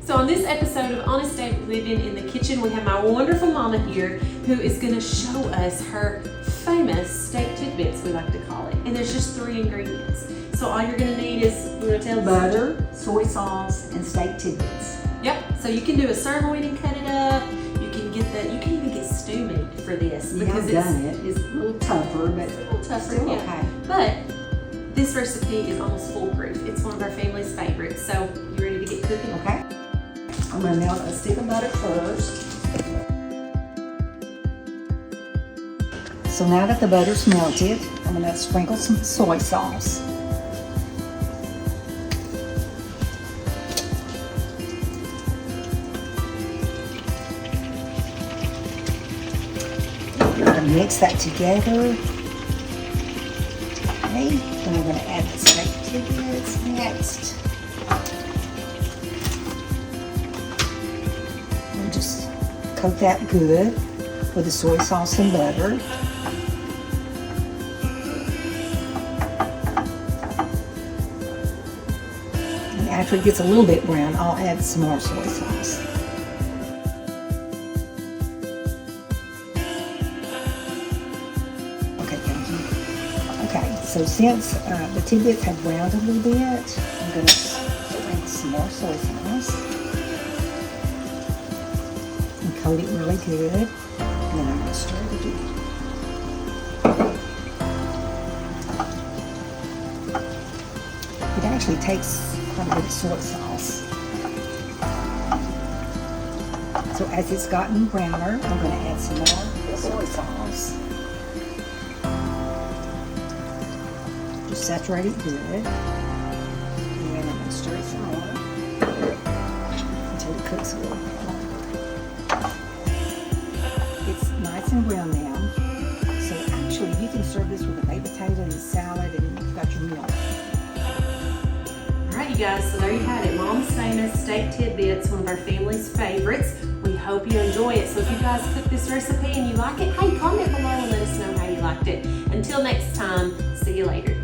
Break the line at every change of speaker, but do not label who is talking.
So on this episode of Honest Day Living in the Kitchen, we have my wonderful mama here who is going to show us her famous steak tidbits, we like to call it. And there's just 3 ingredients. So all you're going to need is, you want to tell us?
Butter, soy sauce, and steak tidbits.
Yep. So you can do a sirloin and cut it up. You can even get stew meat for this.
Because I've done it. It's a little tougher, but
it's a little tougher,
still
yeah.
Okay.
But this recipe is almost foolproof. It's one of our family's favorites. So you ready to get cooking?
Okay. I'm going to melt a stick of butter first. So now that the butter's melted, I'm going to sprinkle some soy sauce. I'm going to mix that together. Okay, then we're going to add the steak tidbits next. And just coat that good with the soy sauce and butter. And after it gets a little bit brown, I'll add some more soy sauce. Okay, thank you. Okay, so since the tidbits have browned a little bit, I'm going to sprinkle some more soy sauce. And coat it really good. And then I'm going to stir it again. It actually takes quite a bit of soy sauce. So as it's gotten browner, I'm going to add some more soy sauce. Just saturate it good. And I'm going to stir it some more until it cooks a little bit. It's nice and brown now. So actually you can serve this with a baked potato and a salad and you've got your meal.
Alright you guys, so there you had it. Mom's famous steak tidbits, one of our family's favorites. We hope you enjoy it. So if you guys cook this recipe and you like it, hey, comment below and let us know how you liked it. Until next time, see you later.